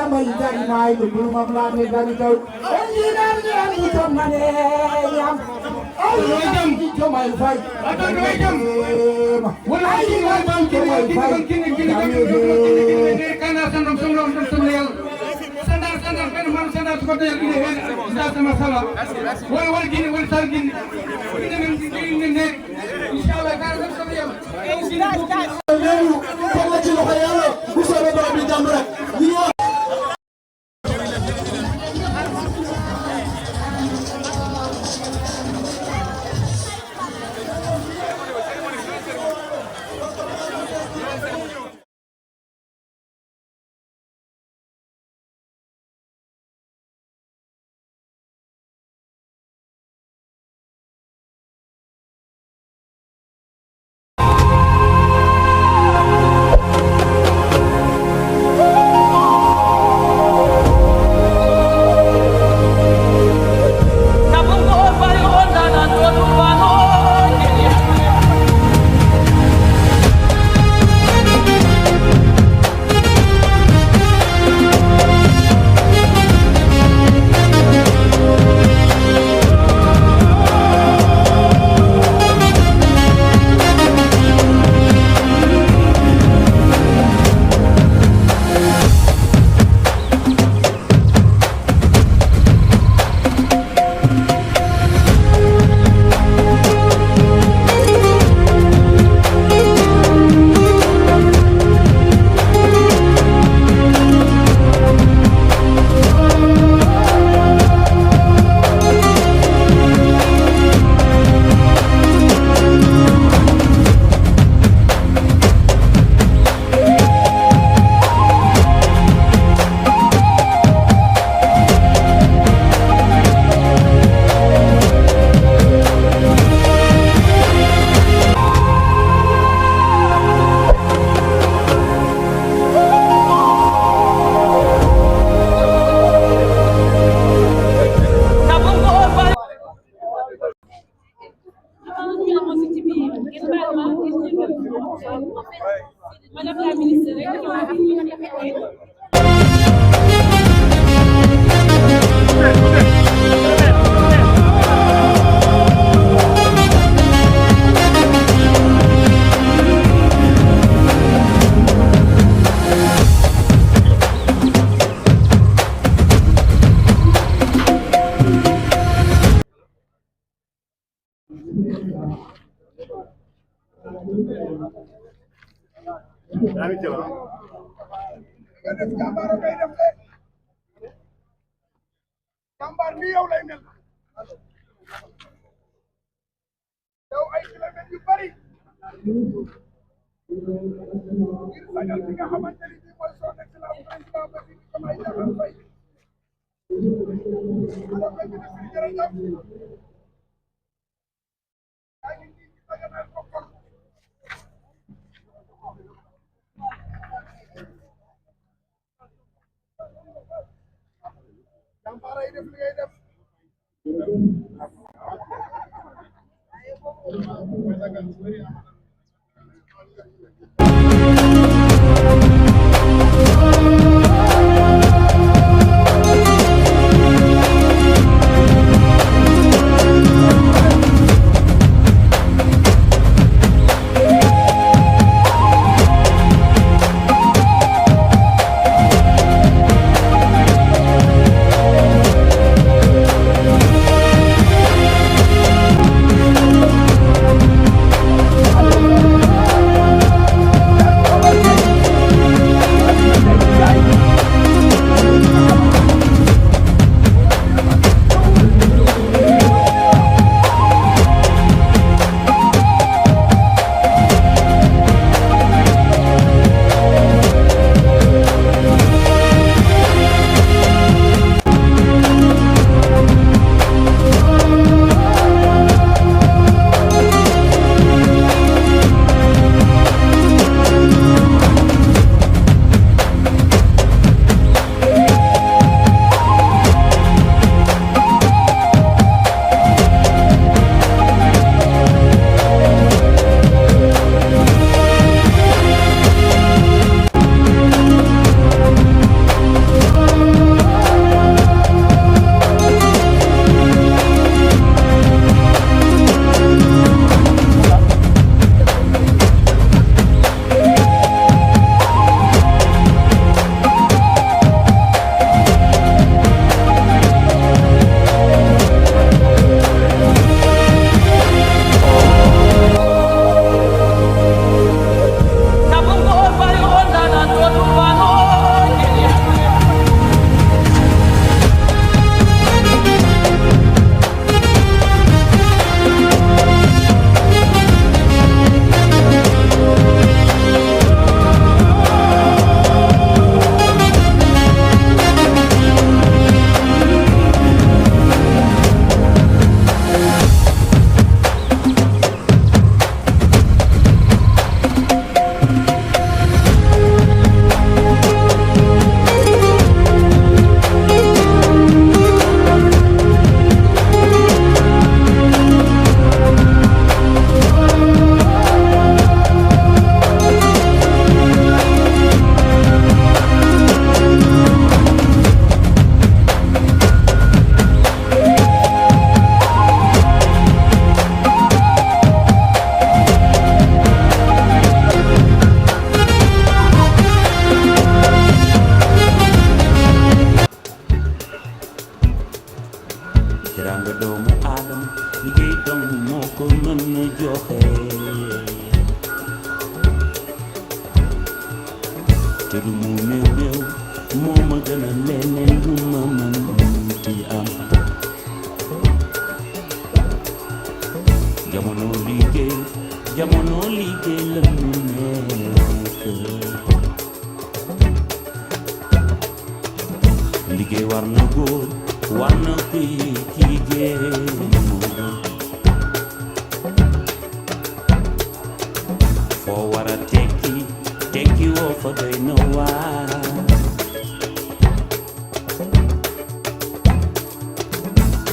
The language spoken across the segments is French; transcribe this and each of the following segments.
mai dari mai lu belum melani dari kau engineer yang itu mana yang jam mai fai atau dua jam mulai jam mai fai karena sandang sandal kan man sandal seperti yang ini tidak masalah wal gini wal sar gini ini insyaallah kan seperti yang kalau cilo khayalo bisa berapa jam rek dia Madame la ministre, Jambar ni yow lay mel yow ay kilomètres yu bari ngir sagal bi nga xamante ni bii mooy son excellence président Bassirou Diomaye Diakhar Faye alors que ministre jërëjëf yaa ngi nii ci saganal boppam Jambar ay def li ngay def te lu mu néew moo ma gën a leneen lu ma mënti am jamono liggéey la ñu nekk liggéey war na góor war na kuy jigéen foo war a tekki woo fa doy na waar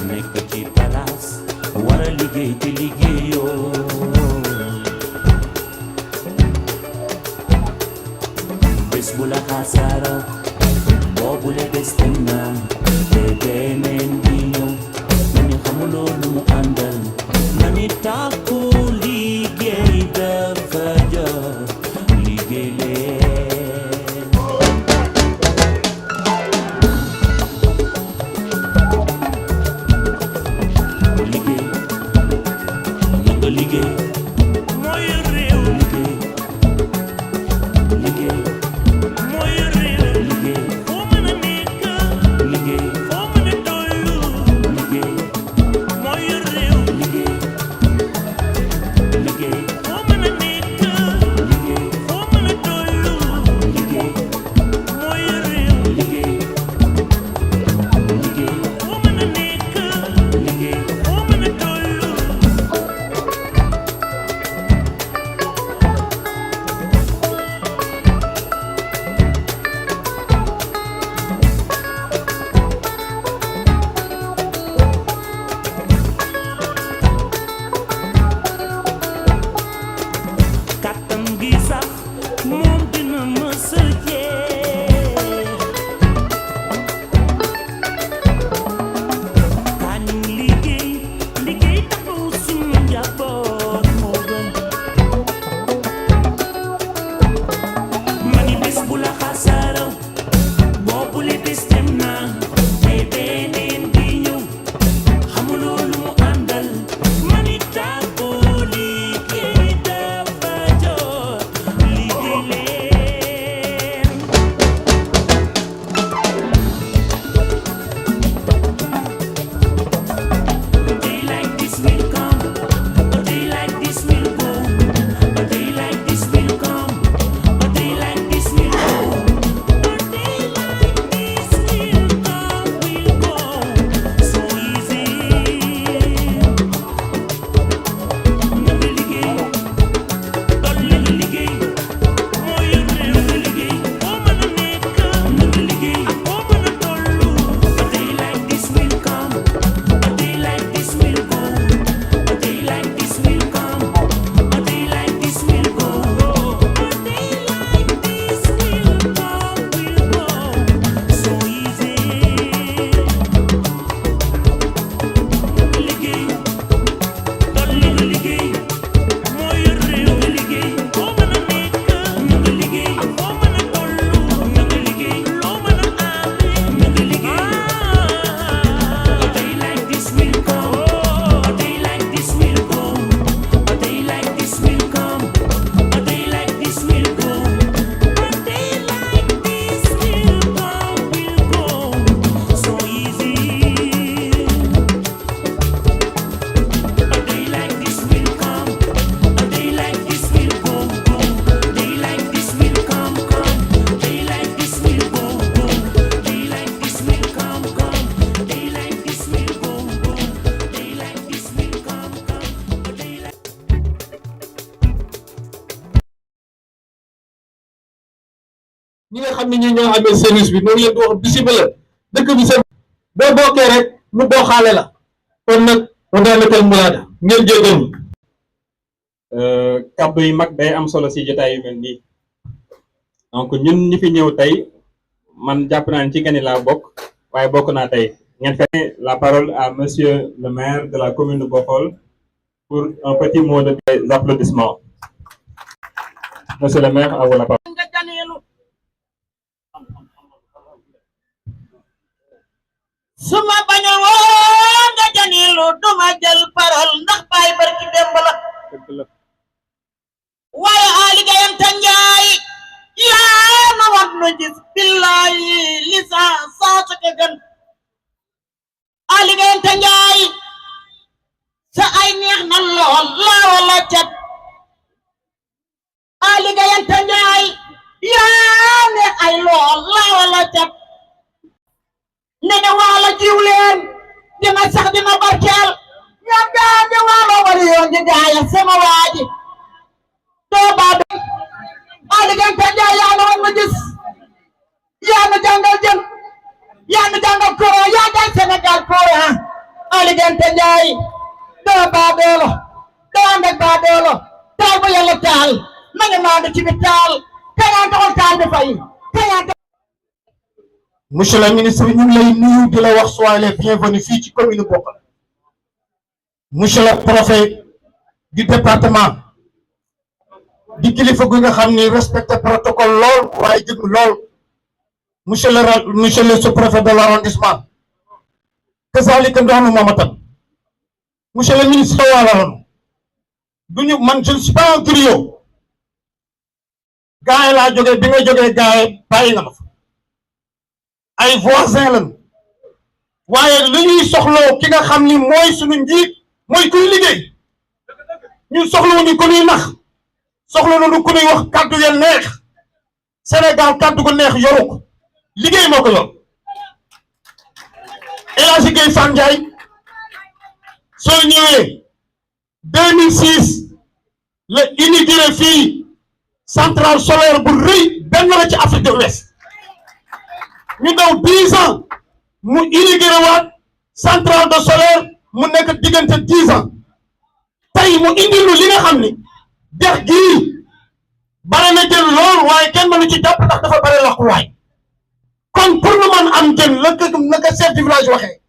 nekk ci palaas war a liggéey te liggéeyoo bés bu la xasaara boobu la des dem na te beneen di ñëw ma ni xamuloo lu mu àndal ma ni tàkku liggéey dafa jot liggéey leen liggéey na nga liggéey mooy réew liggéey mooy réew liggéey foo mën a nekk liggéey foo mën a tollu liggéey mooy réew liggéey foo mën a nekk liggéey foo mën a tollu liggéey mooy réew liggéey foo mën a nekk liggéey foo mën a tollu kàttan gi sax moom dina mës a jeex kañu liggéey taxaw suñu njaboot moo gën ma ni bés bu la xasaara boobu le bés dem na te beneen di ñëw xamuloo lu mu àndal ma ni tàggoo liggéey dafa jot liggéey leen a day like this will come a day like this will go a day like this will come a day like this will go a day like this will come will go so easy na nga liggéey dolli nga liggéey mooy réew nga liggéey foo mën a nekk na nga liggéey ak foo mën a tollu a day like this will come a day like this will go a day like this will come a day like this will go a day like this will come will go so easy liggéey dolli nga liggéey mooy réew nga liggéey foo mën a nekk na nga liggéey ak foo mën a tollu na nga liggéey loo mën a amee na nga liggéey a day like this will come a day like this will go a day like this will come a day like this will go a day like this will come will go so easy a day like this will come a day like this will go day like this will come day like this will go day like this will come day like this will go day like this will come a day like ñi nga xam ne ñi ñoo amee service bi noonu leen di wax bisimilah dëkk bi seen boo bokkee rek nu bokkaale la kon nag on daanakal mulaada ngeen jégal ma kàddu yi mag day am solo si jotaay yu mel nii donc ñun ñi fi ñëw tey man jàpp naa ne ci gani laa bokk waaye bokk naa tey ngeen fekk la parole à monsieur le maire de la commune de Bokhol pour un petit mot de applaudissements. Monsieur le maire, à vous la parole. nga janeelu suma bañoon woon nga janeelu duma jël parole ndax baay barki démb la waaye Ali Gayam Tanjaay yaa ma wax sax dina barkeel ña gaañu waalo wali yoon di gaaya sama waaji doo baa bi aligante njaay yaa na woon ma gis yaa na jàngal jën yaa na jàngal koro yaa dal Sénégal koro aligante njaay doo baa doolo doo ànd ak baa doolo taal ba yàlla taal nañu maandu ci bi taal kañaan taxul taal bi fay kañaan. Monsieur le ministre ñu ngi lay nuyu di la wax soyez les bienvenus fii ci commune Bokhol. Monsieur le préfet du département di kilifa gu nga xam ni respecté protocole lool waaye jëg lool monsieur le sous-préfet de l'arrondissement kazalika ndoonu moom monsieur le ministre wàllalanu duñu man je ne suis pas un griot gaay laa jógee bi nga jógee gaay bàyyi nga ma fa ay voisin lañu waaye li ñuy soxloo ki nga xam ni mooy suñu njiit mooy kuy liggéey ñun soxlawuñu ko ñuy nax soxla nañu ku ñuy wax kàddu ya neex Sénégal kàddu gu neex yoru ko liggéey moo ko yor El Hadji Gueye Fan Ndiaye soo ñëwee 2006 la inauguré fii centrale solaire bu rëy benn la ci Afrique de l'Ouest ñu daw 10 ans mu inauguré waat centrale de solaire mu nekk diggante 10 ans tey mu indi lu li nga xam ni dex gii bare na jël lool waaye kenn mënu ci jàpp ndax dafa bare laxuwaay kon pour nu mën am jën la chef du village waxee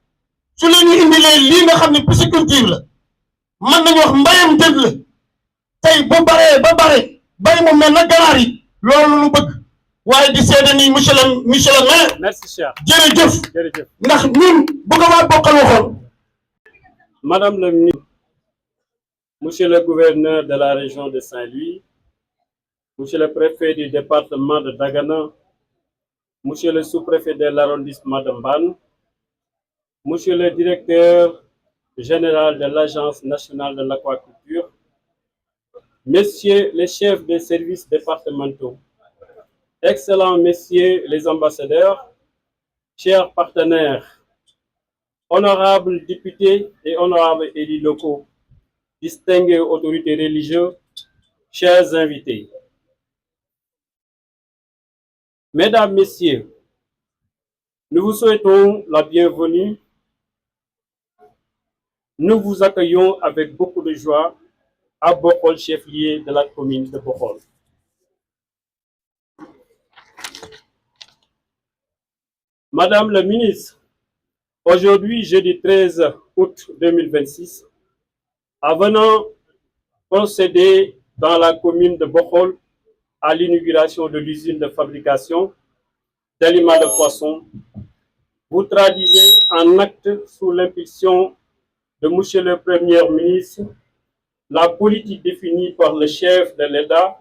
su leen ñu indilee lii nga xam ne pisciculture la mën nañu wax mbayam jën la tey bu baree ba bare bay mu mel na ganaar yi loolu lu bëgg waaye di seede ni monsieur le maire. Merci cher. jërëjëf ndax ñun bu ko waa Bokhol waxoon. Madame le ministre, monsieur le gouverneur de la région de Saint-Louis, monsieur le préfet du département de Dagana, monsieur le sous-préfet de l'arrondissement de Mbane, monsieur le directeur général de l'Agence nationale de l'aquaculture, messieurs les chefs des services départementaux, excellents messieurs les ambassadeurs, chers partenaires, honorables députés et honorables élus locaux, distinguées autorités religieuses, chers invités. Mesdames, Messieurs, nous vous souhaitons la bienvenue. Nous vous accueillons avec beaucoup de joie à Bokhol, chef-lieu de la commune de Bokhol. Madame la ministre, aujourd'hui, jeudi 13 août 2026, avenant procéder dans la commune de Bokhol à l'inauguration de l'usine de fabrication d'aliments de poisson, vous traduisez en acte sous l'impulsion de Monsieur le Premier ministre la politique définie par le chef de l'État,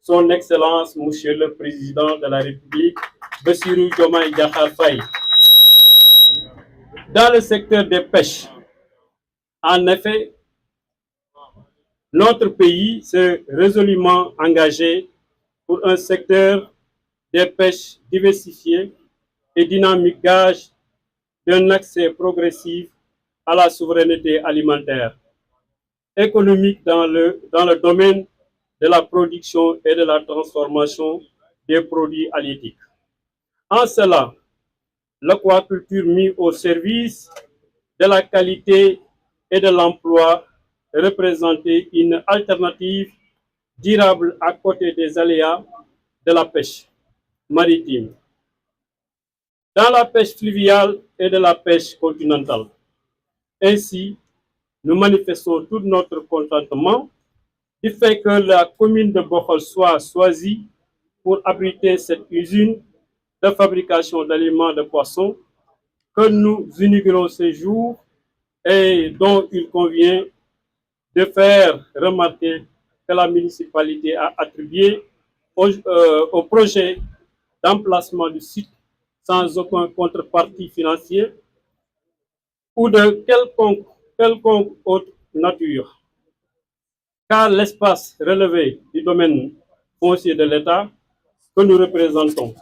son Excellence Monsieur le Président de la République, Bassirou Diomaye Diakhar Faye. Dans le secteur des pêches, en effet, notre pays s'est résolument engagé pour un secteur des pêches diversifié et dynamique, gage d'un accès progressif à la souveraineté alimentaire, économique dans le domaine de la production et de la transformation des produits halieutiques. En cela, l'aquaculture mise au service de la qualité et de l'emploi représentait une alternative durable à côté des aléas de la pêche maritime, dans la pêche fluviale et de la pêche continentale. Ainsi, nous manifestons tout notre contentement du fait que la commune de Bokhol soit choisie pour abriter cette usine de fabrication d'aliments de poissons que nous inaugurons ce jour et dont il convient de faire remarquer que la municipalité a attribué au projet d'emplacement du site sans aucune contrepartie financière ou de quelconque autre nature, car l'espace relevé du domaine foncier de l'État que nous représentons.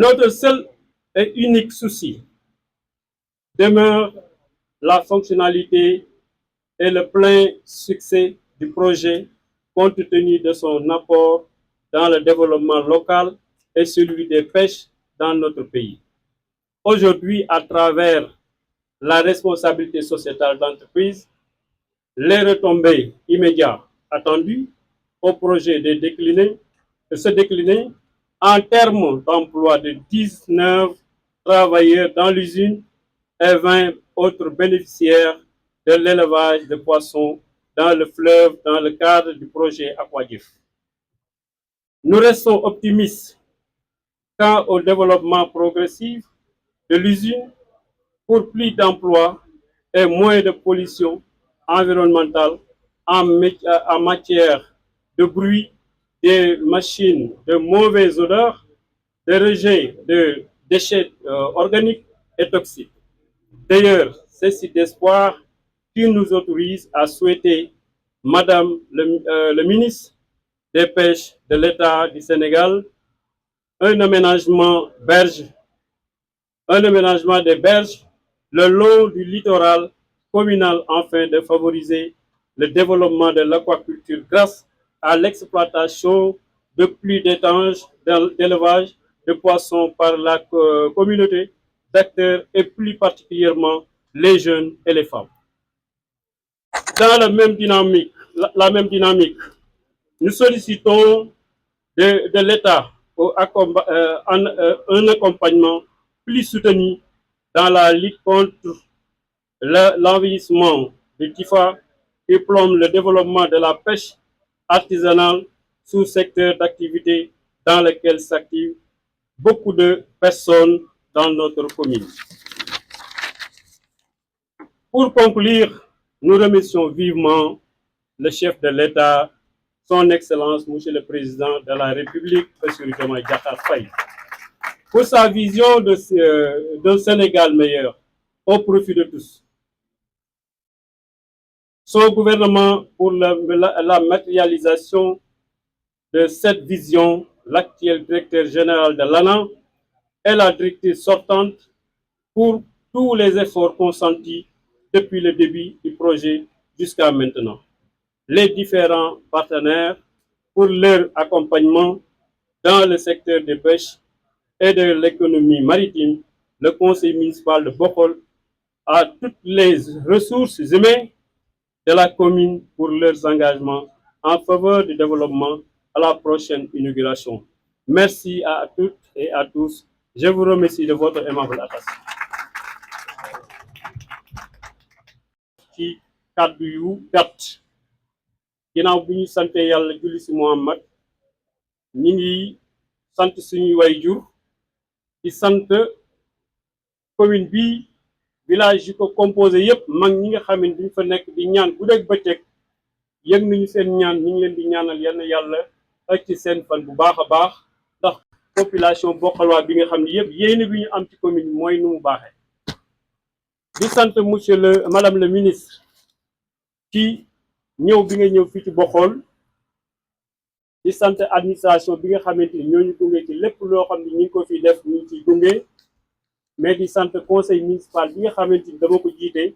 Notre seul et unique souci demeure la fonctionnalité et le plein succès du projet compte tenu de son apport dans le développement local et celui des pêches dans notre pays. Aujourd'hui, à travers la responsabilité sociétale d'entreprise, les retombées immédiates attendues au projet de se décliner en termes d'emploi de 19 travailleurs dans l'usine et 20 autres bénéficiaires de l'élevage de poissons dans le fleuve dans le cadre du projet Aquadif. Nous restons optimistes quant au développement progressif de l'usine pour plus d'emplois et moins de pollution environnementale en matière de bruit, des machines de mauvaise odeur, de rejet de déchets organiques et toxiques. D'ailleurs, c'est cet espoir qui nous autorise à souhaiter, Madame le ministre des Pêches de l'État du Sénégal, un aménagement des berges le long du littoral communal afin de favoriser le développement de l'aquaculture grâce à l'exploitation de pluies d'étanges d'élevage de poissons par la communauté d'acteurs et plus particulièrement les jeunes et les femmes. Dans la même dynamique, nous sollicitons de l'État un accompagnement plus soutenu dans la lutte contre l'envahissement du TIFA qui plombe le développement de la pêche artisanale, sous-secteur d'activité dans lequel s'activent beaucoup de personnes dans notre commune. Pour conclure, nous remercions vivement le chef de l'État, son Excellence, Monsieur le Président de la République, M. Diomaye Diakhar Faye, pour sa vision d'un Sénégal meilleur au profit de tous. Son gouvernement pour la matérialisation de cette vision, l'actuel directeur général de l'ANA et la directrice sortante pour tous les efforts consentis depuis le début du projet jusqu'à maintenant. Les différents partenaires pour leur accompagnement dans le secteur des pêches et de l'économie maritime, le conseil municipal de Bokhol, à toutes les ressources humaines de la commune pour leurs engagements en faveur du développement à la prochaine inauguration. Merci à toutes et à tous. Je vous remercie de votre aimable attention. Ci kàddu yu gàtt ginnaaw bi ñu sante yàlla julli ci Muhammad ñi ngi sant suñuy waajur di sant commune bi village yi ko composé yépp mag ñi nga xam ne duñ fa nekk di ñaan guddeeg bëccëg yëg nañu seen ñaan ñi ngi leen di ñaanal yenn yàlla ak ci seen fan bu baax a baax ndax population Bokhalwa bi nga xam ne yépp yéene bi ñu am ci commune bi mooy nu mu baaxee di sant madame le ministre ci ñëw bi nga ñëw fii ci Bokhol di sant administration bi nga xamante ni ñooñu gunge ci lépp loo xam ne ñu ngi ko fi def ñu ngi ciy gunge mais di sant conseil municipal bi nga xamante ni dama ko jiite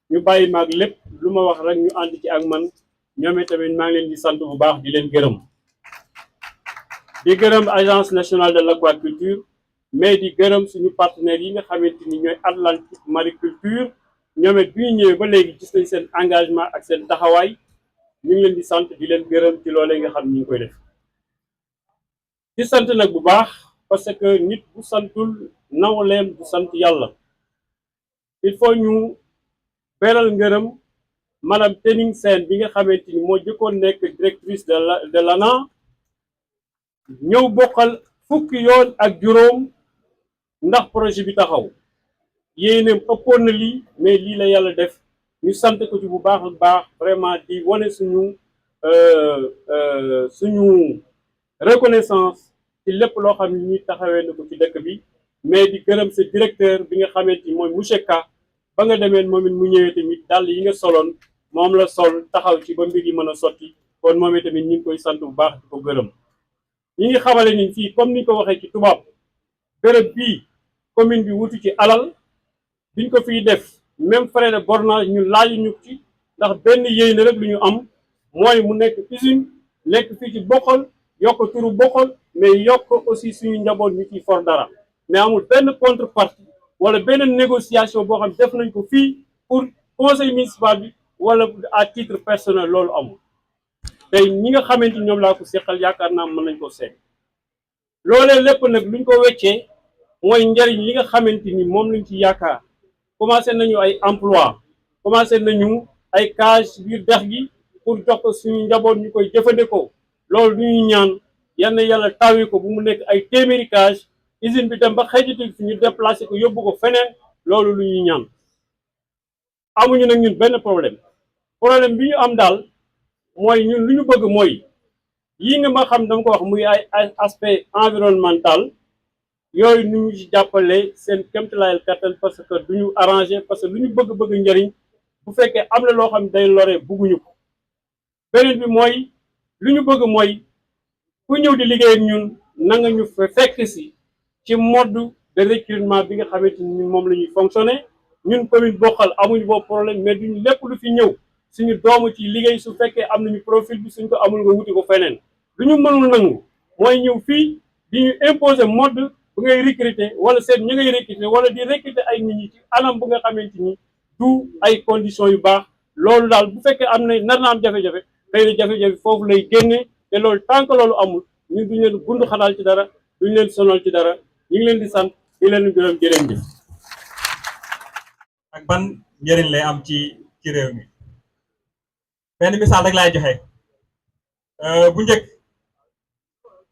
ñu bàyyi maag lépp lu ma wax rek ñu ànd ci ak man ñoom tamit maa ngi leen di sant bu baax di leen gërëm di gërëm agence nationale de l'aquaculture mais di gërëm suñu partenaires yi nga xamante ni ñooy Atlantique Mariculture ñoom it bi ñu ñëwee ba léegi gis nañ seen engagement ak seen taxawaay ñu ngi leen di sant di leen gërëm ci loolee nga xam ni ñu ngi koy def di sant nag bu baax parce que nit bu santul nawleem bu sant yàlla il faut ñu beral ngërëm madame Tening Sène bi nga xamante ni moo jëkkoon nekk directrice de l'ANA ñëw bokkal fukki yoon ak juróom ndax projet bi taxaw yéeneem ëppoon na lii mais lii la yàlla def ñu sant ko ci bu baax a baax vraiment di wane suñu reconnaissance ci lépp loo xam ne ñuy taxawee na ko ci dëkk bi mais di gërëm sa directeur bi nga xamante ni mooy monsieur Ka ba nga demee moom it mu ñëwee tamit dàll yi nga soloon moom la sol taxaw ci ba mbir yi mën a sotti kon moom it tamit ñu ngi koy sant bu baax di ko gërëm ñi ngi xamale ni fii comme ni ko waxee ci tubaab bërëb bii commune bi wutu ci alal biñ ko fiy def même frais de bornage ñu laaju ñu ci ndax benn yéy na rek lu ñu am mooy mu nekk usine nekk fii ci Bokhol yokk turu Bokhol mais yokk aussi suñu njaboot ñu ciy for dara mais amul benn contrepartie wala benn négociation boo xam def nañ ko fii pour conseil municipal bi wala à titre personnel loolu amul tey ñi nga xamante ni ñoom laa ko seqal yaakaar naa mën nañ ko seet loolee lépp nag luñ ko weccee mooy njariñ li nga xamante ni moom lañ ci yaakaar commencé nañu ay emploi commencé nañu ay cage biir dex gi pour jox ko suñu njaboot ñu koy jëfandikoo loolu du ñuy ñaan yal na yàlla tawi ko bu mu nekk ay téeméeri cage usine bi dem ba xëjati fi ñu déplacé ko yóbbu ko feneen loolu lu ñuy ñaan amuñu nag ñun benn problème bi ñu am daal mooy ñun lu ñu bëgg mooy yii nga ma xam dama ko wax muy ay aspect environnemental yooyu nu ñu ci jàppale seen kéemtalaayal kattan parce que du ñu arrangé parce que lu ñu bëgg njëriñ bu fekkee am na loo xam ne day lore bugguñu ko beneen bi mooy lu ñu bëgg mooy ku ñëw di liggéey ak ñun na nga ñu fekk si ci mode de recrutement bi nga xamante ni moom la ñuy fonctionner ñun commune Bokhol amuñu boobu problème mais duñu lépp lu fi ñëw suñu doomu ci liggéey su fekkee am nañu profil bi suñ ko amul nga wuti ko feneen lu ñu mënul nangu mooy ñëw fii di ñu imposer mode bu ngay recruter wala seen ñu ngay recruter wala di recruter ay nit ñi ci anam bu nga xamante ni du ay conditions yu baax loolu daal bu fekkee am na nar na am jafe-jafe xëy na jafe-jafe foofu lay génne te loolu tant que loolu amul ñun duñ leen gund xalaal ci dara duñ leen sonal ci dara ñu ngi leen di sant di leen gërëm jërëm bi ak ban njëriñ lay am ci réew mi benn misaal rek laay joxe bu njëkk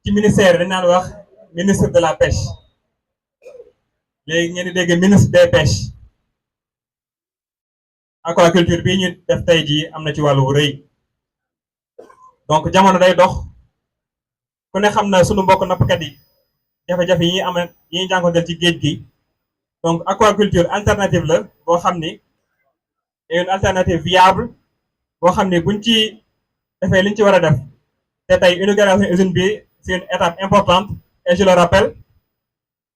ci ministère dañ naan wax ministre de la pêche léegi ngeen di dégg ministre des pêches aquaculture bii ñu def tey jii am na ci wàllu rëy donc jamono day dox ku ne xam na sunu mbokk nappkat yi jafe-jafe yi am yi ñuy jànkonteel ci géej gi donc aquaculture alternative la boo xam ni une alternative viable boo xam ni buñ ci defee liñ ci war a def te tey inauguration usine bi c'est une étape importante et je le rappelle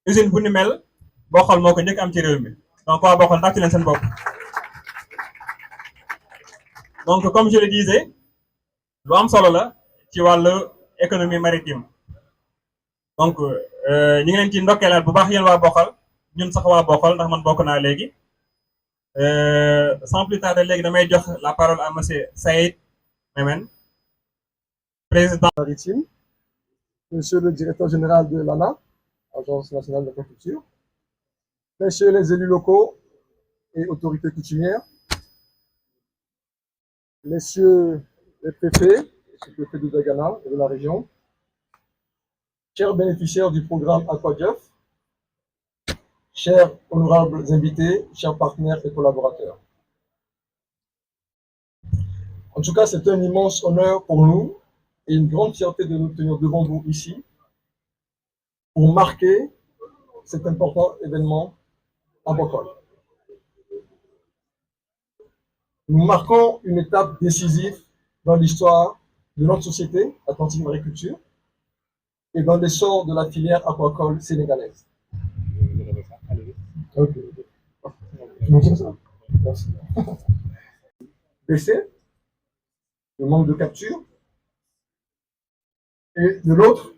usine bu ni mel Bokhol moo ko njëkk am ci réew mi donc waa Bokhol ndax ci leen seen bopp donc comme je le disais lu am solo la ci wàllu économie maritime donc ñu ngi leen ci ndokkeelaat bu baax yéen waa Bokhol ñun sax waa Bokhol ndax man bokk naa léegi sans plus tarder léegi damay jox la parole à monsieur Saïd Memen président maritime, monsieur le directeur général de l'ANA, Agence nationale d'aquaculture, messieurs les élus locaux et autorités coutumières, messieurs les préfets, le préfet du Dagana et de la région, chers bénéficiaires du programme AquaJeff, chers honorables invités, chers partenaires et collaborateurs. En tout cas, c'est un immense honneur pour nous et une grande fierté de nous tenir devant vous ici pour marquer cet important événement à Bokhol. Nous marquons une étape décisive dans l'histoire de notre société, Atlantique Mariculture, et dans l'essor de la filière aquacole sénégalaise. Okay. Baisser le manque de capture, et de l'autre,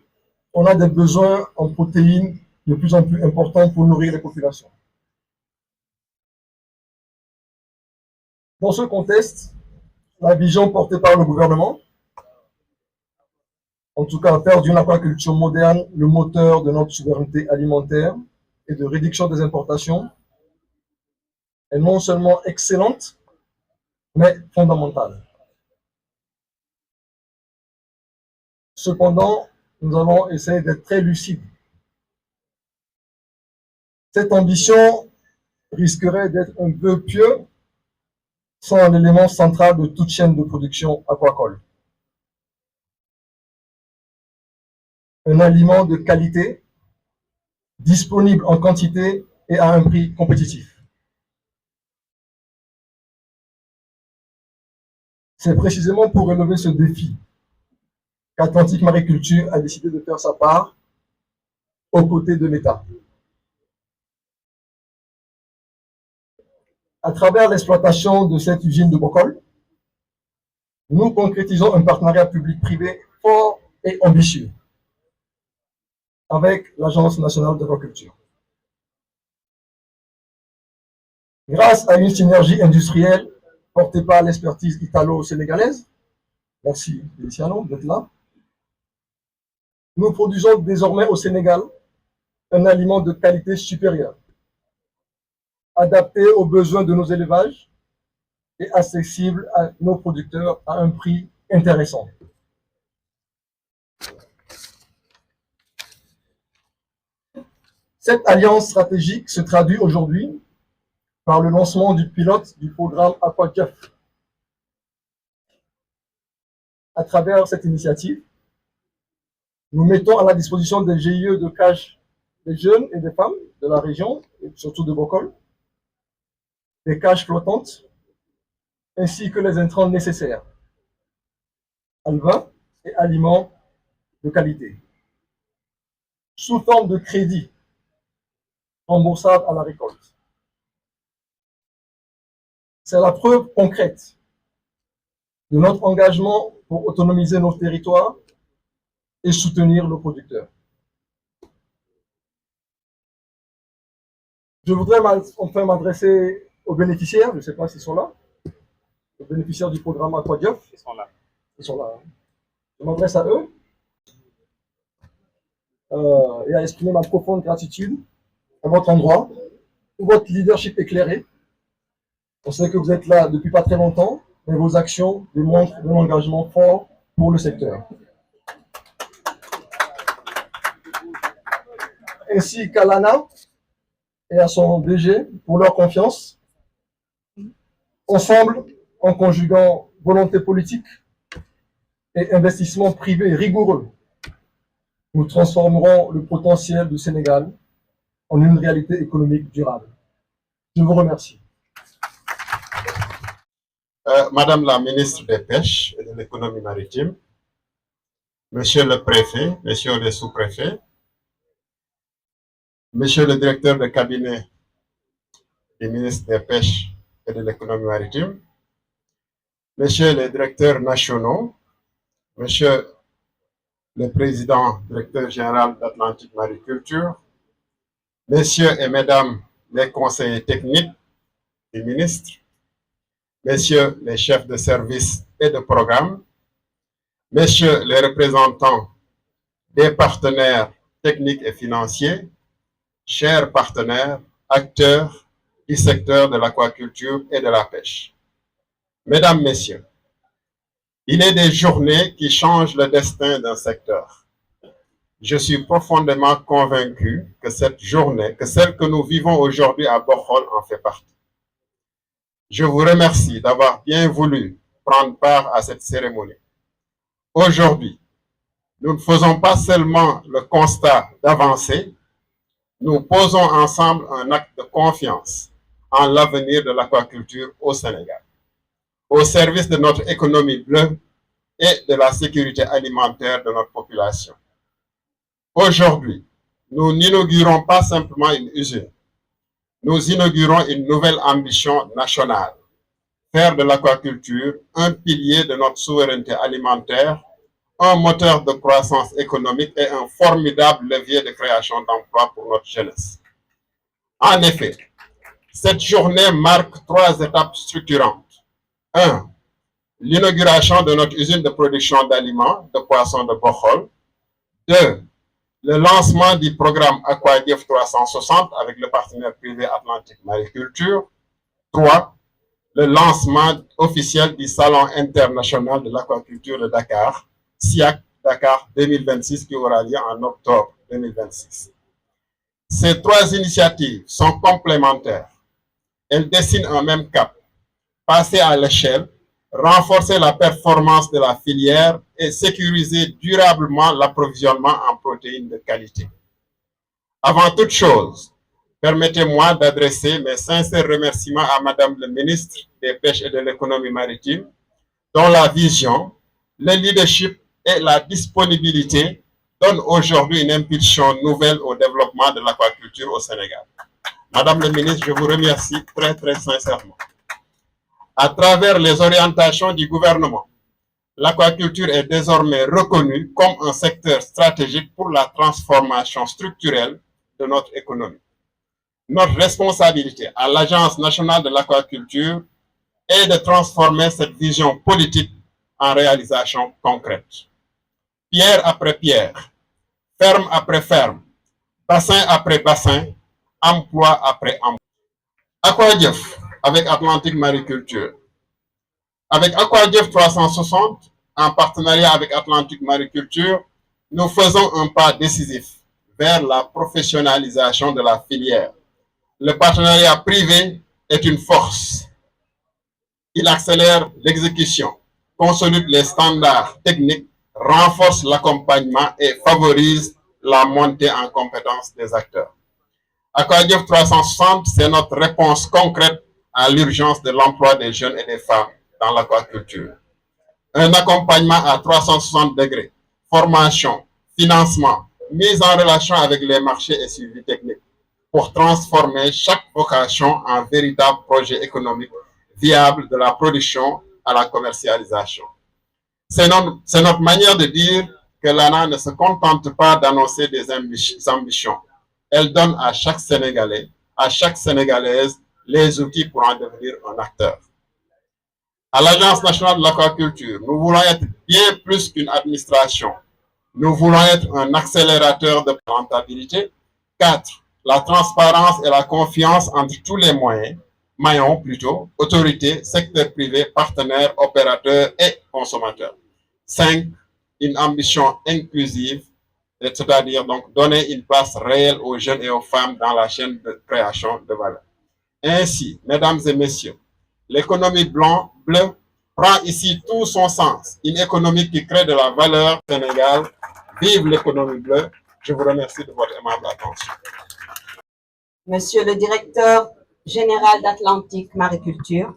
on a des besoins en protéines de plus en plus importants pour nourrir les populations. Dans ce contexte, la vision portée par le gouvernement, en tout cas faire d'une aquaculture moderne le moteur de notre souveraineté alimentaire et de réduction des importations, est non seulement excellente, mais fondamentale. Cependant, nous allons essayer d'être très lucides. Cette ambition risquerait d'être un peu pieux sans l'élément central de toute chaîne de production aquacole. Un aliment de qualité, disponible en quantité et à un prix compétitif. C'est précisément pour relever ce défi qu'Atlantique Mariculture a décidé de faire sa part aux côtés de l'État. À travers l'exploitation de cette usine de Bokol, nous concrétisons un partenariat public-privé fort et ambitieux avec l'Agence nationale d'aquaculture. Grâce à une synergie industrielle portée par l'expertise italo-sénégalaise, merci Feliciano d'être là, nous produisons désormais au Sénégal un aliment de qualité supérieure, adapté aux besoins de nos élevages et accessible à nos producteurs à un prix intéressant. Cette alliance stratégique se traduit aujourd'hui par le lancement du pilote du programme AquaJeff. À travers cette initiative, nous mettons à la disposition des GIE de cages des jeunes et des femmes de la région, et surtout de Bokol, des cages flottantes, ainsi que les intrants nécessaires, alevins et aliments de qualité, sous forme de crédit remboursable à la récolte. C'est la preuve concrète de notre engagement pour autonomiser nos territoires et soutenir nos producteurs. Je voudrais enfin m'adresser aux bénéficiaires, je ne sais pas s'ils sont là, aux bénéficiaires du programme AquaJeff. Ils sont là. Ils sont là. Hein. Je m'adresse à eux et à exprimer ma profonde gratitude à votre endroit pour votre leadership éclairé. On sait que vous êtes là depuis pas très longtemps, mais vos actions démontrent un engagement fort pour le secteur. Ainsi qu'à l'ANA et à son DG pour leur confiance. Ensemble, en conjuguant volonté politique et investissement privé rigoureux, nous transformerons le potentiel du Sénégal en une réalité économique durable. Je vous remercie. Madame la ministre des Pêches et de l'économie maritime, Monsieur le préfet, Messieurs les sous-préfets, Monsieur le directeur de cabinet du ministre des Pêches et de l'économie maritime, Messieurs les directeurs nationaux, Monsieur le président, directeur général d'Atlantique Mariculture, Messieurs et Mesdames les conseillers techniques du ministre, Messieurs les chefs de service et de programme, Messieurs les représentants des partenaires techniques et financiers, chers partenaires, acteurs du secteur de l'aquaculture et de la pêche. Mesdames, Messieurs, il est des journées qui changent le destin d'un secteur. Je suis profondément convaincu que cette journée, que celle que nous vivons aujourd'hui à Bokol en fait partie. Je vous remercie d'avoir bien voulu prendre part à cette cérémonie. Aujourd'hui, nous ne faisons pas seulement le constat d'avancée, nous posons ensemble un acte de confiance en l'avenir de l'aquaculture au Sénégal, au service de notre économie bleue et de la sécurité alimentaire de notre population. Aujourd'hui, nous n'inaugurons pas simplement une usine, nous inaugurons une nouvelle ambition nationale, faire de l'aquaculture un pilier de notre souveraineté alimentaire, un moteur de croissance économique et un formidable levier de création d'emplois pour notre jeunesse. En effet, cette journée marque 3 étapes structurantes. 1. L'inauguration de notre usine de production d'aliments de poissons de Bokol. 2. Le lancement du programme AquaJeff 360 avec le partenaire privé Atlantique Mariculture. 3. Le lancement officiel du Salon international de l'aquaculture de Dakar, SIAC Dakar 2026, qui aura lieu en octobre 2026. Ces 3 initiatives sont complémentaires. Elles dessinent un même cap, passer à l'échelle, renforcer la performance de la filière et sécuriser durablement l'approvisionnement en protéines de qualité. Avant toute chose, permettez-moi d'adresser mes sincères remerciements à Madame le ministre des Pêches et de l'économie maritime, dont la vision, le leadership et la disponibilité donnent aujourd'hui une impulsion nouvelle au développement de l'aquaculture au Sénégal. Madame le ministre, je vous remercie très, très sincèrement. À travers les orientations du gouvernement, l'aquaculture est désormais reconnue comme un secteur stratégique pour la transformation structurelle de notre économie. Notre responsabilité à l'Agence nationale de l'aquaculture est de transformer cette vision politique en réalisation concrète. Pierre après pierre, ferme après ferme, bassin après bassin, emploi après emploi. Aquadief avec Atlantique Mariculture. Avec Aquadief 360, en partenariat avec Atlantique Mariculture, nous faisons un pas décisif vers la professionnalisation de la filière. Le partenariat privé est une force. Il accélère l'exécution, consolide les standards techniques, renforce l'accompagnement et favorise la montée en compétence des acteurs. Aquadief 360, c'est notre réponse concrète à l'urgence de l'emploi des jeunes et des femmes dans l'aquaculture. Un accompagnement à 360 degrés, formation, financement, mise en relation avec les marchés et suivi technique pour transformer chaque vocation en véritable projet économique viable de la production à la commercialisation. C'est notre manière de dire que l'ANA ne se contente pas d'annoncer des ambitions. Elle donne à chaque Sénégalais, à chaque Sénégalaise, les outils pour en devenir un acteur. À l'Agence nationale de l'aquaculture, nous voulons être bien plus qu'une administration. Nous voulons être un accélérateur de rentabilité. 4. La transparence et la confiance entre tous les maillons plutôt, autorités, secteur privé, partenaires, opérateurs et consommateurs. 5. Une ambition inclusive, c'est-à-dire donc donner une place réelle aux jeunes et aux femmes dans la chaîne de création de valeur. Ainsi, mesdames et messieurs, l'économie bleue prend ici tout son sens. Une économie qui crée de la valeur au Sénégal. Vive l'économie bleue. Je vous remercie de votre aimable attention. Monsieur le directeur général d'Atlantique Mariculture,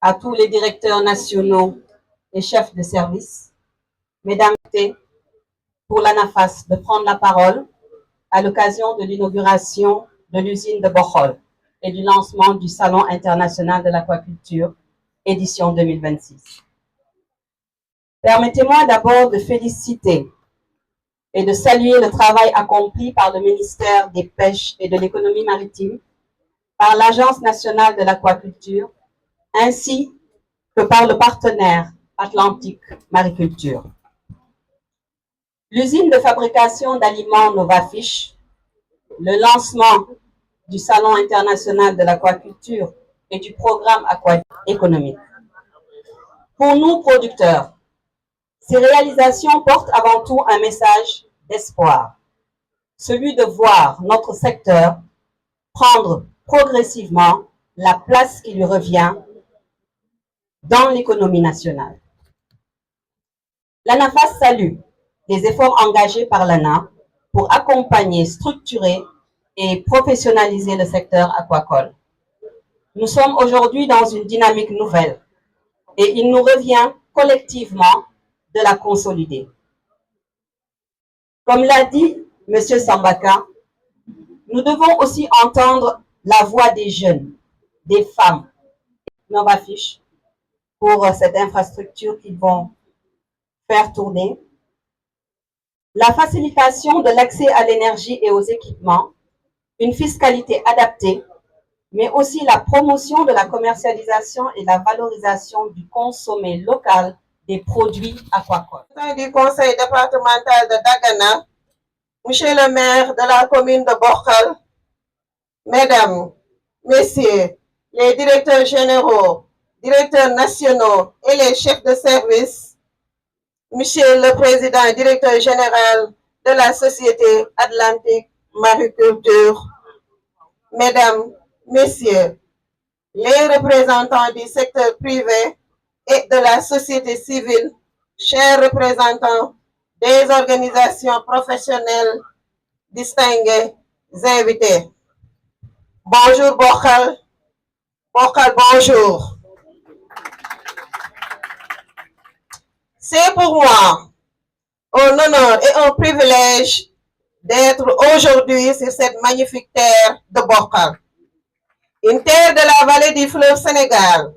à tous les directeurs nationaux et chefs de service, mesdames et pour l'ANAFAS de prendre la parole à l'occasion de l'inauguration de l'usine de Bokhol et du lancement du Salon international de l'aquaculture, édition 2026. Permettez-moi d'abord de féliciter et de saluer le travail accompli par le ministère des Pêches et de l'Économie maritime, par l'Agence nationale de l'aquaculture, ainsi que par le partenaire Atlantique Mariculture. L'usine de fabrication d'aliments Novafish, le lancement du Salon international de l'aquaculture et du programme aquatique économique. Pour nous, producteurs, ces réalisations portent avant tout un message d'espoir, celui de voir notre secteur prendre progressivement la place qui lui revient dans l'économie nationale. L'ANAFAS salue les efforts engagés par l'ANA pour accompagner, structurer et professionnaliser le secteur aquacole. Nous sommes aujourd'hui dans une dynamique nouvelle et il nous revient collectivement de la consolider. Comme l'a dit M. Sambaka, nous devons aussi entendre la voix des jeunes, des femmes, Novafish, pour cette infrastructure qu'ils vont faire tourner. La facilitation de l'accès à l'énergie et aux équipements, une fiscalité adaptée, mais aussi la promotion de la commercialisation et la valorisation du consommé local des produits aquacoles. Du conseil départemental de Dagana, monsieur le maire de la commune de Bokhol, mesdames, messieurs, les directeurs généraux, directeurs nationaux et les chefs de service, monsieur le président et directeur général de la société Atlantique Mariculture, mesdames, messieurs, les représentants du secteur privé et de la société civile, chers représentants des organisations professionnelles, distingués invités. Bonjour Bokhol, Bokhol bonjour. C'est pour moi un honneur et un privilège d'être aujourd'hui sur cette magnifique terre de Bokhal, une terre de la vallée du fleuve Sénégal.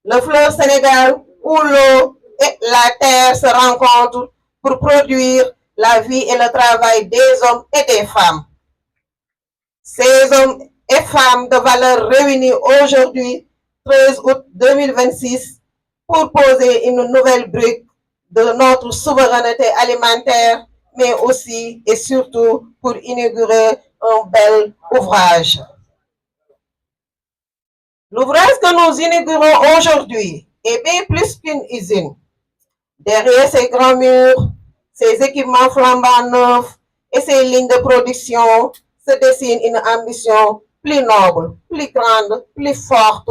Le fleuve Sénégal où l'eau et la terre se rencontrent pour produire la vie et le travail des hommes et des femmes. Ces hommes et femmes de valeur réunis aujourd'hui, 13 août 2026, pour poser une nouvelle brique de notre souveraineté alimentaire, mais aussi et surtout pour inaugurer un bel ouvrage. L'ouvrage que nous inaugurons aujourd'hui est bien plus qu'une usine. Derrière ces grands murs, ces équipements flambant neufs et ces lignes de production se dessine une ambition plus noble, plus grande, plus forte,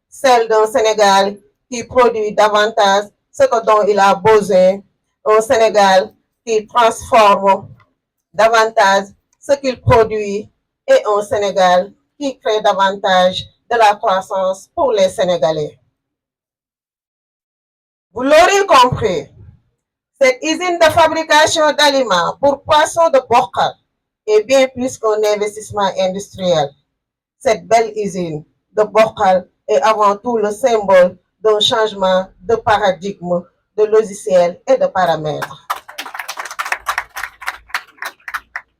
celle d'un Sénégal qui produit davantage ce dont il a besoin, un Sénégal qui transforme davantage ce qu'il produit et un Sénégal qui crée davantage de la croissance pour les Sénégalais. Vous l'aurez compris, cette usine de fabrication d'aliments pour poissons de Bokhal est bien plus qu'un investissement industriel. Cette belle usine de Bokhal est avant tout le symbole d'un changement de paradigme, de logiciel et de paramètres.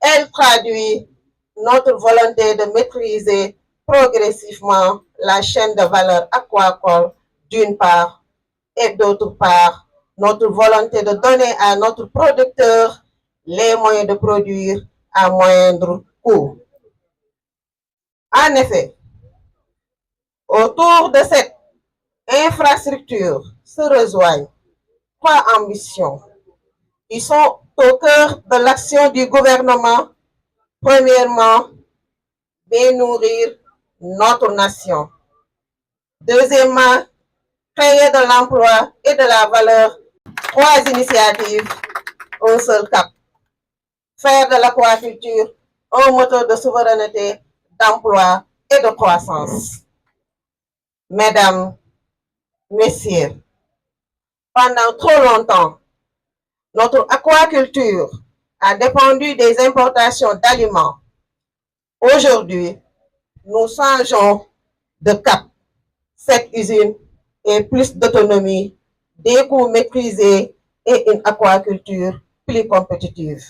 Elle traduit notre volonté de maîtriser progressivement la chaîne de valeur aquacole d'une part et d'autre part notre volonté de donner à notre producteur les moyens de produire à moindre coût. En effet, autour de cette infrastructure se rejoignent trois ambitions qui sont au cœur de l'action du gouvernement. Premièrement, bien nourrir notre nation. Deuxièmement, créer de l'emploi et de la valeur. Trois initiatives, un seul cap. Faire de l'aquaculture un moteur de souveraineté, d'emploi et de croissance. Mesdames, Messieurs, pendant trop longtemps, notre aquaculture a dépendu des importations d'aliments. Aujourd'hui, nous changeons de cap. Cette usine est plus d'autonomie, des coûts maîtrisés et une aquaculture plus compétitive.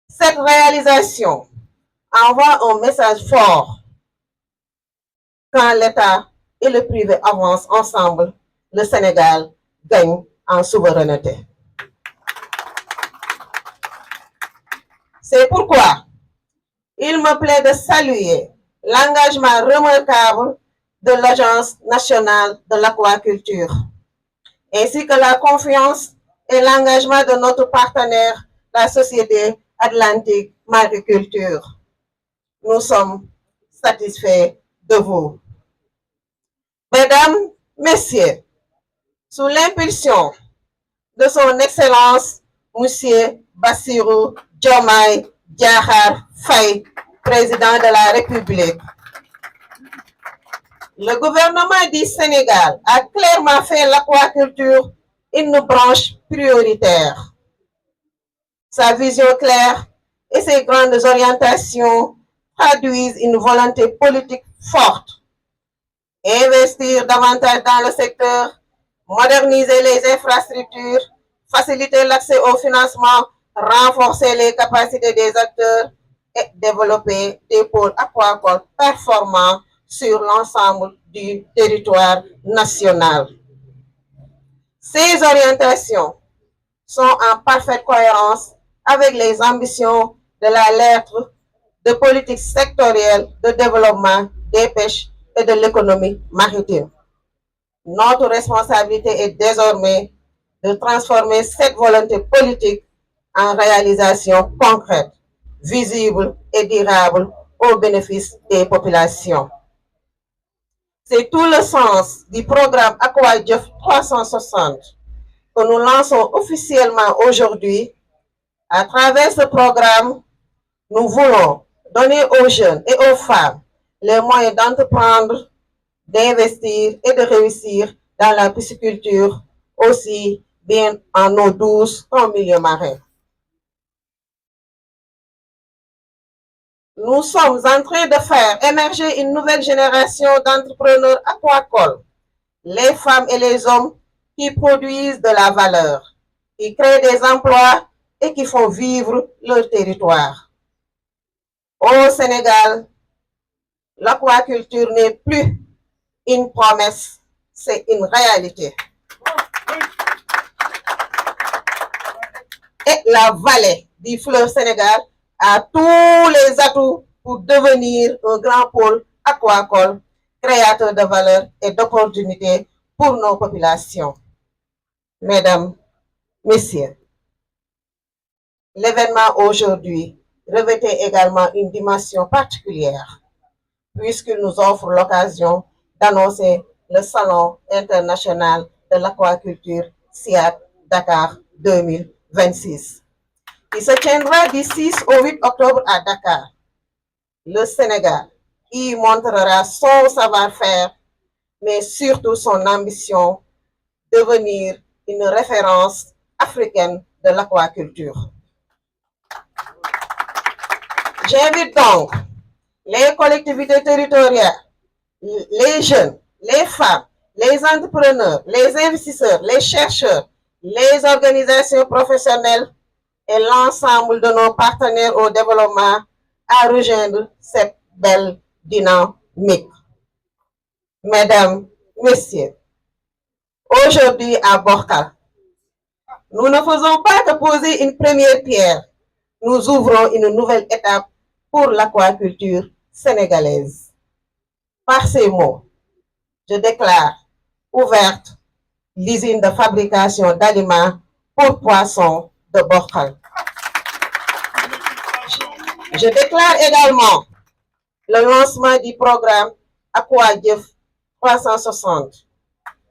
Cette réalisation envoie un message fort. Quand l'État et le privé avancent ensemble, le Sénégal gagne en souveraineté. C'est pourquoi il me plaît de saluer l'engagement remarquable de l'Agence nationale de l'aquaculture, ainsi que la confiance et l'engagement de notre partenaire, la Société Atlantique Mariculture. Nous sommes satisfaits de vous. Mesdames, Messieurs, sous l'impulsion de son Excellence, M. Bassirou Diomaye Diakhar Faye, président de la République, le gouvernement du Sénégal a clairement fait l'aquaculture une branche prioritaire. Sa vision claire et ses grandes orientations traduisent une volonté politique forte. Investir davantage dans le secteur, moderniser les infrastructures, faciliter l'accès au financement, renforcer les capacités des acteurs et développer des pôles aquacoles performants sur l'ensemble du territoire national. Ces orientations sont en parfaite cohérence avec les ambitions de la lettre de politique sectorielle de développement des pêches et de l'économie maritime. Notre responsabilité est désormais de transformer cette volonté politique en réalisation concrète, visible et durable au bénéfice des populations. C'est tout le sens du programme AquaJof 360 que nous lançons officiellement aujourd'hui. À travers ce programme, nous voulons donner aux jeunes et aux femmes les moyens d'entreprendre, d'investir et de réussir dans la pisciculture, aussi bien en eau douce qu'en milieu marin. nous sommes en train de faire émerger une nouvelle génération d'entrepreneurs aquacoles, les femmes et les hommes qui produisent de la valeur, qui créent des emplois et qui font vivre leur territoire. Au Sénégal, l'aquaculture n'est plus une promesse, c'est une réalité. Et la vallée du fleuve Sénégal a tous les atouts pour devenir un grand pôle aquacole, créateur de valeur et d'opportunités pour nos populations. Mesdames, Messieurs, l'événement aujourd'hui revêtait également une dimension particulière, puisqu'il nous offre l'occasion d'annoncer le Salon international de l'aquaculture SIAC Dakar 2026, qui se tiendra du 6 au 8 octobre à Dakar. Le Sénégal y montrera son savoir-faire, mais surtout son ambition de devenir une référence africaine de l'aquaculture. J'invite donc les collectivités territoriales, les jeunes, les femmes, les entrepreneurs, les investisseurs, les chercheurs, les organisations professionnelles et l'ensemble de nos partenaires au développement à rejoindre cette belle dynamique. Mesdames, Messieurs, aujourd'hui à Borkal, nous ne faisons pas que poser une première pierre, nous ouvrons une nouvelle étape pour l'aquaculture sénégalaise. Par ces mots, je déclare ouverte l'usine de fabrication d'aliments pour poissons de Borkal. Je déclare également le lancement du programme Aquadief 360,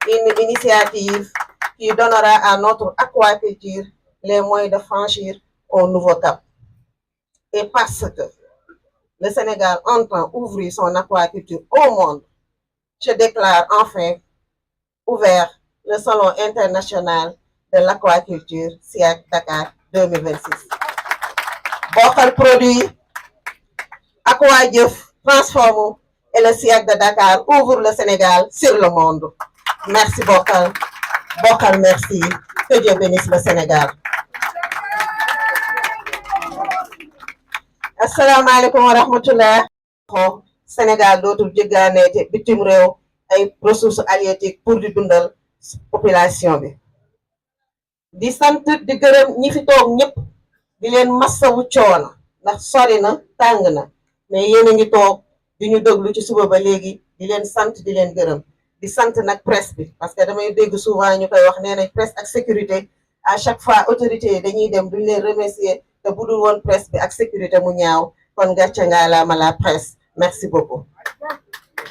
une initiative qui donnera à notre aquaculture les moyens de franchir un nouveau cap. Et parce que le Sénégal entend ouvrir son aquaculture au monde, je déclare enfin ouvert le Salon international de l'aquaculture SIAC Dakar 2026. Borkal produit, Aquadief transforme et le SIAC de Dakar ouvre le Sénégal sur le monde. Merci Borkal. Borkal, merci. Que Dieu bénisse le Sénégal. Asalaamaaleykum wa rahmatullah. Sénégal dootul jéggaane bitim réew ay ressources halieutiques pour di dundal population bi. Di sant di gërëm ñi fi toog ñëpp di leen massawu coono ndax sori na tàng na mais yéen a ngi toog di ñu déglu ci suba ba léegi di leen sant di leen gërëm di sant nag presse bi parce que damay dégg souvent ñu koy wax nee nañ presse ak sécurité à chaque fois autorité yi dañuy dem duñ leen remercier te bu dul woon presse bi ak sécurité mu ñaaw kon gàcce ngaalaama la presse merci beaucoup.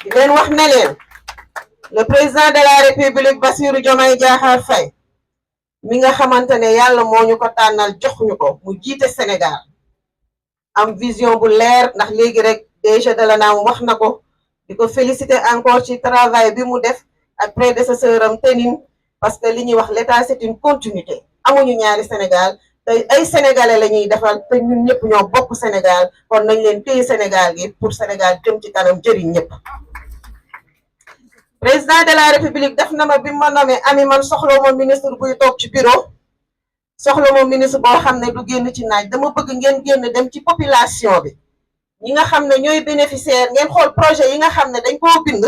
di leen wax ne leen le président de la république Bassirou Diomaye Diakhar Faye mi nga xamante ne yàlla moo ñu ko tànnal jox ñu ko mu jiite Sénégal am vision bu leer ndax léegi rek DG de l'ANAM wax na ko di ko féliciter encore ci travail bi mu def ak prédécesseur am Tening parce que li ñuy wax l'état c'est une continuité amuñu ñaari Sénégal te ay sénégalais la ñuy defal te ñun ñëpp ñoo bokk Sénégal kon nañ leen téye Sénégal gi pour Sénégal jëm ci kanam jëriñ ñëpp. Président de la République def na ma bi ma nommé ami man soxla moom ministre buy toog ci bureau soxla moom ministre boo xam ne du génn ci naaj dama bëgg ngeen génn dem ci population bi ñi nga xam ne ñooy bénéficiaire ngeen xool projet yi nga xam ne dañ koo bind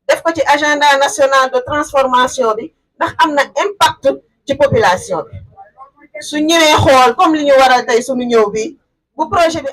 def ko ci agenda national de transformation bi ndax am na impact ci population bi su ñëwee xool comme li ñu waral tey suñu ñëw bi bu projet bi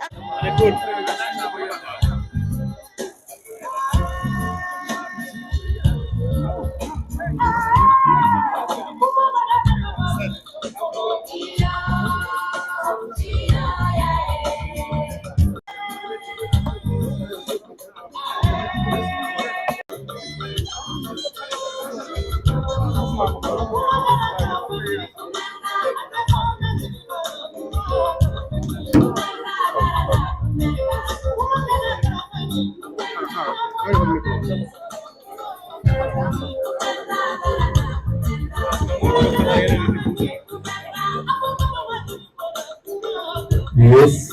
Yes.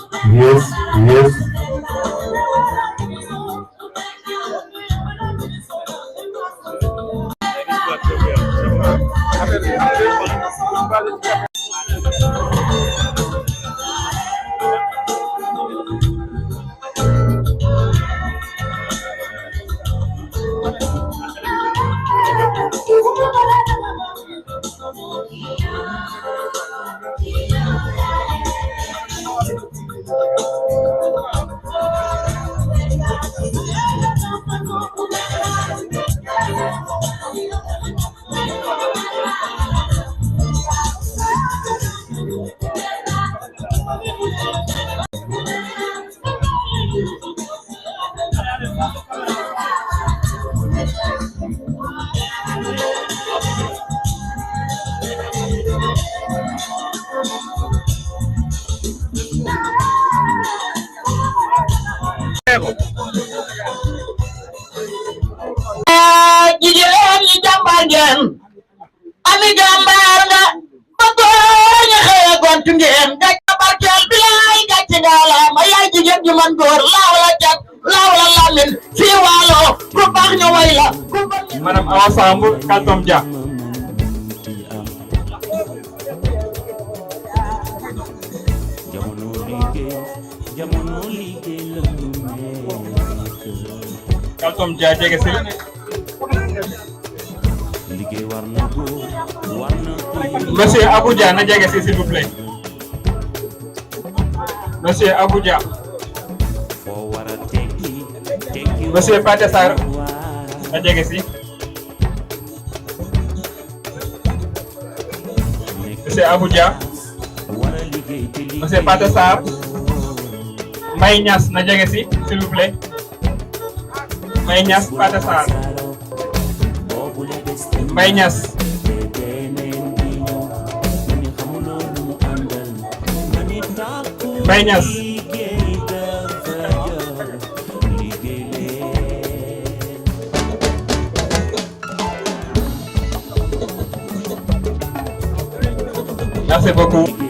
jigéen ñi jàmbaar ngeen ami jàmbaar nga ba tooña xëye gontu ngeen gàcce barkeel bi laay gàcce ngaalaama yaay jigéen ju man góor laaw la cat laaw la lamin fii waalo ku baax ñu way la Madame Awa Samb Kaltom Dia. Kaltom Dia jege si. Monsieur Abuja na jege si s'il vous plaît. Monsieur Abuja. Monsieur Pathé Sarr na jege si. Monsieur Abuja. Monsieur Pathé Sarr. Mbaye Niass na jege si s'il vous plaît. Mbaye Niass Pathé Sarr. Mbaye Niass. Mbaye Niass. Merci beaucoup.